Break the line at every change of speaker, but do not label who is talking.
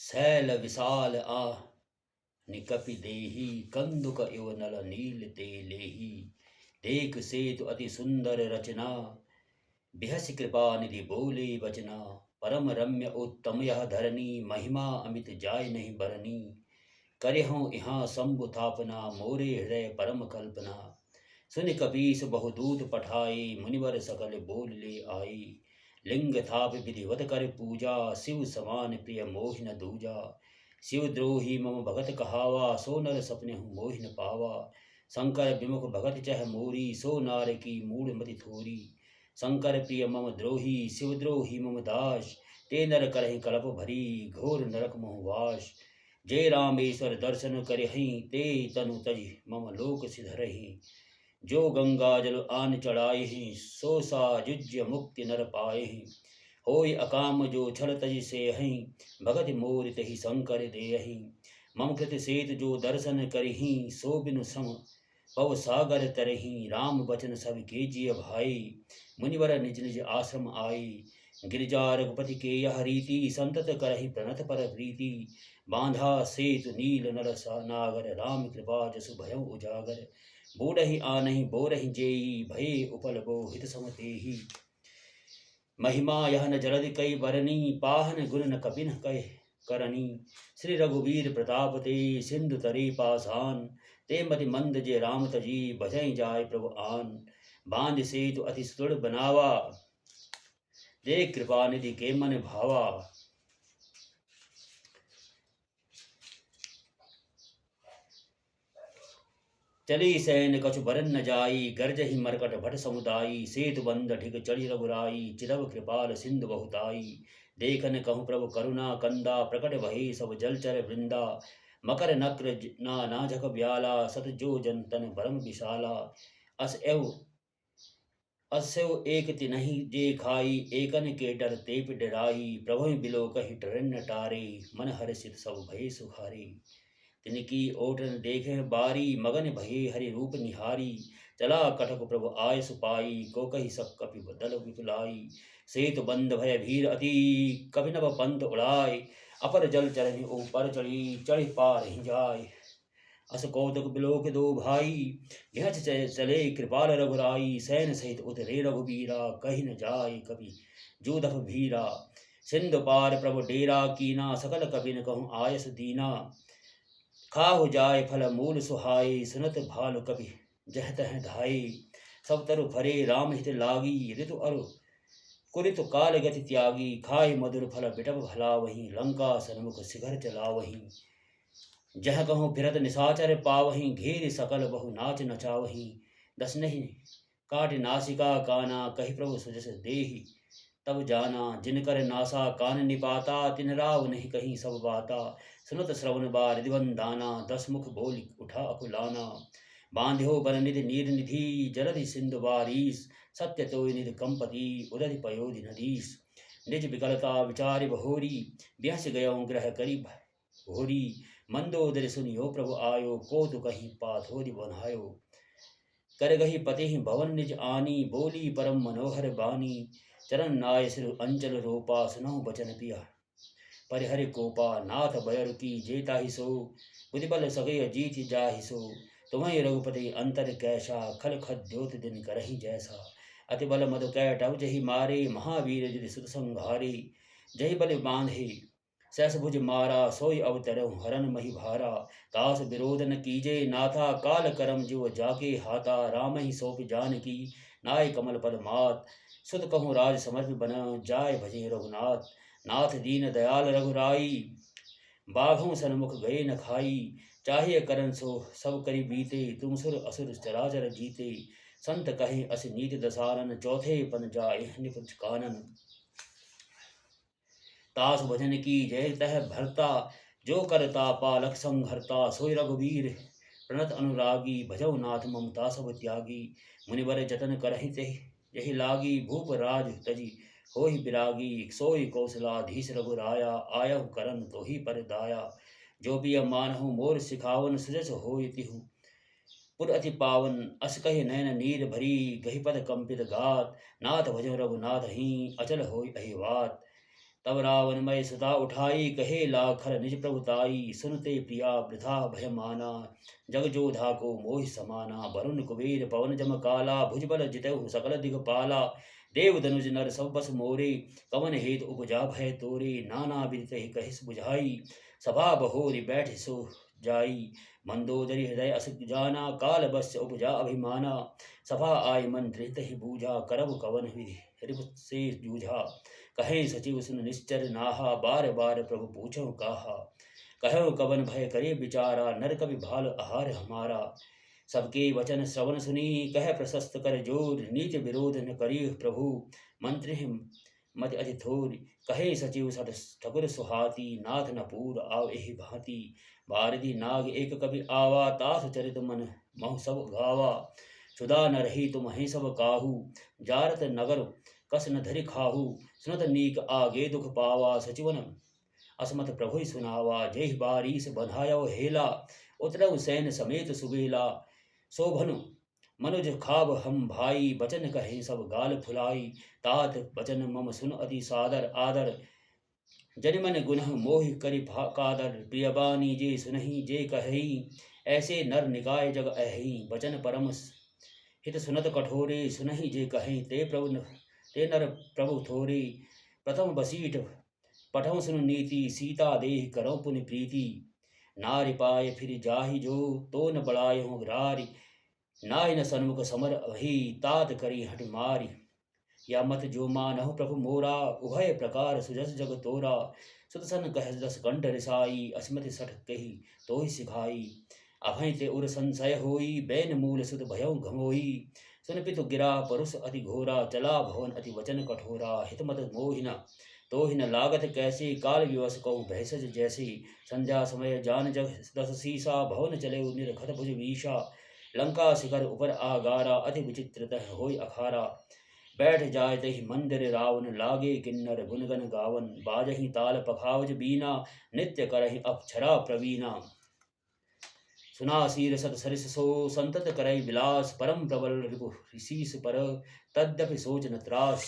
शैल विशाल आ निकपि देहि कंदुक इव नल नील ते लेहि। देख सेतु अति सुंदर रचना बिहस कृपा निधि बोले बचना। परम रम्य उत्तम यह धरनी महिमा अमित जाय नहीं बरनी। करे हूँ यहाँ शंभु थापना मोरे हृदय परम कल्पना। सुन कपीस बहुदूत पठाई मुनिवर सकल बोल ले आई। लिंग थाप विधिवत कर पूजा शिव समान प्रिय मोहिन दूजा। शिव द्रोही मम भगत कहावा सो नर सपने हूँ मोहिन पावा। शंकर विमुख भगत चह मोरी सो नार की मूढ़ मति थोरी। शंकर प्रिय मम द्रोही शिव द्रोही मम दास। ते नर करहि कलप भरी घोर नरक मोह वास। जय रामेश्वर दर्शन करहि ते तनु तज मम लोक सिधरहि। जो गंगा जल आन चढ़ाए सो सायुज्य मुक्ति नर पाए। होय अकाम जो छल तज से हहीं भगत मोर तहि शंकर देहि। मम कृत सेत जो दर्शन करहि सो बिनु सम पव सागर तरहि। राम बचन सब कीजिए भाई मुनिवर निज निज आश्रम आई। गिरिजा रघुपति के यह रीति संतत करहि प्रणत पर प्रीति। बांधा सेतु नील नर नागर राम कृपा जसु भयउ उजागर। बूढ़हि आनहि बोरहि जेई भये उपल बो हित समतेहि। महिमा यह न जलधि कई बरनी पाहन गुण न कपिन कह करनी। श्री रघुवीर प्रताप ते सिंधु तरे पासान। ते मति मंद जे राम तजी बजई जाय प्रभु आन। बांध सेतु अति सुदृढ़ बनावा देख कृपा निधि के मन भावा। चली सैन कछु बरन न जाई गर्जहि मरकट भट समुदायी। सेतु बंध ढिग चढ़ी रघुराई चिरव कृपाल सिंधु बहुताई। देखन कहूँ प्रभु करुणा कंदा प्रकट भई सब जलचर वृंदा। मकर नक्र ना झक ब्याला सत जो जन तन परम विशाला। अस एव अस्यव एक तिनहि जे खाई एकन के डर तेप डराई। प्रभु बिलो कहि टरन्न टारे मन हर्षित सब भय सुखारी। तिनकी ओटन देखे बारी मगन भये हरि रूप निहारी। चला कटक प्रभु आय सुपाई को कही सब कपि दल विपुलाई। सेतु बंद भय भीर अति कपि नभ पंथ उड़ाय। अपर जल चरहि ऊपर चढ़ी चढ़ी पार ही जाय। अस कौतुक बिलोक दो भाई यह चले कृपाल रघुराई। सैन सहित उतरे रघुबीरा कही न जाय कभी जूदफ भीरा। सिंधु पार प्रभु डेरा कीना सकल कबि न कहूँ आयस दीना। खाहु जाय फल मूल सुहाई सुनत भालु कपि जह तह धाई। सब तरु भरे राम हित लागी ऋतु अरु कुरितु काल गति त्यागी। खाय मधुर फल बिटप भला वहीं लंका सन्मुख शिखर चला वहीं। जह कहूँ फिरत निशाचर पावहीं घेर सकल बहु नाच नचावहीं। दस नहीं काट नासिका काना कही प्रभु सुजस देहि तब जाना। जिनकर नासा कान निपाता तिन राव नहीं कहीं सब बाता। सुनत श्रवण बार रिदिवन दाना दस मुख बोल उठा अकुलाना। बांध्यो बन निधि नीर निधि जलधि सिंधु बारीस। सत्य तो निधि कंपति उदधि पयोधि नदीस। निज विकलता विचारि बहोरी ब्यास गयो ग्रह करी भोरी। मंदोदर सुनियो प्रभु आयो कोतु कहीं पाथोरि बनायो। कर गही पति भवन निज आनी बोली परम मनोहर बानी। चरण नाय सिर अंचल रूपा सुनो बचन पिया परिहरि कोपा। नाथ बयर की जेता ही सो बुद्धि बल सगे जीत जाहि सो। तुम्हें रघुपति अंतर कैसा खल खद्योत दिन करही जैसा। अति बल मधु कैटव जहि मारे महावीर जिद सुत संहारे। जहि बल बांधे सहस भुज मारा सोई अवतरहु हरन मही भारा। तास विरोध न कीजे नाथा काल करम जिव जाके हाथा। राम ही सौंप जानकी नाय कमल पद मात। सुत कहूँ राज समर्थ बन जाय भजे रघुनाथ। नाथ दीन दयाल रघुराई बाघों सन्मुख गए न खाई। चाहे करन सो सब करी बीते तुम सुर असुर चराचर जीते। संत कहे अस नीति दसारन चौथे पन जाए निपुच कानन। तास भजन की जय तह भरता जो करता पालक संहरता। सोई रघुवीर प्रणत अनुरागी भजौ नाथ ममता सब त्यागी। मुनिवर जतन करहि ते यही लागी भूप राज तजी होहि बिरागी। सोई कौशलाधीश रघुराया आयहु करन तो ही पर दाया। जो भी मानहु मोर सिखावन सुजस होय तिहु पुर अति पावन। अस कहि नयन नीर भरी गही पद कंपित गात। नाथ भजो रघुनाथ ही अचल होय अहिवात। तब रावण मय सुता उठाई, कहे लाखर निज प्रभुताई। सुनते प्रिया वृथा भय माना, जग जोधा को मोहि समाना। वरुण कुबेर पवन जम काला, भुजबल जितहु सकल दिगपाला। देव धनुज नर सब बस मोरे, कवन हेतु उपजा भय तोरे। नाना विदित ही कहिस बुझाई, सभा बहोरी बैठ सो जाई। मंदोदरी हृदय अस जाना, काल बस उपजा अभिमाना। सभा आय मन धृत ही बूझा, करब कवन विधि रिपु से जूझा। कहें सचिव सुन निश्चर नाहा, बार बार प्रभु पूछो काहा। कहो कवन भय करे विचारा, नर कवि भाल आहार हमारा। सबके वचन श्रवण सुनी, कह प्रशस्त कर जोर। नीति विरोध न करी प्रभु, मंत्री मत अति थोर। कहे सचिव सठ ठकुर सुहाती, नाथ न पूर आव एहि भांति। भारती नाग एक कवि आवा, तास चरित मन महु सब गावा। सुधा न रही तुम ही सब काहू, जारत नगर कस न धरि खाहू। सुनत नीक आगे दुख पावा, सचिवन असमत प्रभु सुनावा। जय बारीस बंधायो हेला, उतरव सैन समेत सुबेला। शोभनु मनुज खाब हम भाई, बचन कहे सब गाल फुलाई। तात बचन मम सुन अति सादर आदर, जनिमन गुनह मोहि करि कादर। प्रियबानी जे सुनहि जे कही, ऐसे नर निकाय जग अहि। बचन परम हित सुनत कठोरे, सुनहि जे कहे ते नर प्रभु थोरे। प्रथम बसीठ पठौ सुन नीति, सीता देह करौ पुनि प्रीति। नारि पाय फिर जाहि जो, तो न बड़ायहु रारि। नाहि न सन्मुख समर अहि, तात करी हट मारी। या मत जो मानहु प्रभु मोरा, उभय प्रकार सुजस जग तोरा। सुदसन कह दस कंठ रिसाई, अस्मति सठ कही तोहि सिखाई। अभय ते उर संशय होई, बैन मूल सुत भयउ घमोई। सुन पितु गिरा परुष अति घोरा, चला भवन अति वचन कठोरा। हित मत मोहिना तो ही न लागत कैसे, काल विवश कहूँ भैसज जैसे। संध्या समय जान जग दस सीसा, भवन चले निरखत भुज वीषा। लंका शिखर ऊपर आगारा, अति विचित्रतः होय अखारा। बैठ जाय तहि मंदिर रावण, लागे किन्नर गुनगन गावन। बाजहि ताल पखावज बीना, नित्य करहि अप्सरा प्रवीणा। सुना शीर सत सरिस सो, संतत करई विलास। परम प्रबल रिपु शीस पर, तद्यपि सोच न त्रास।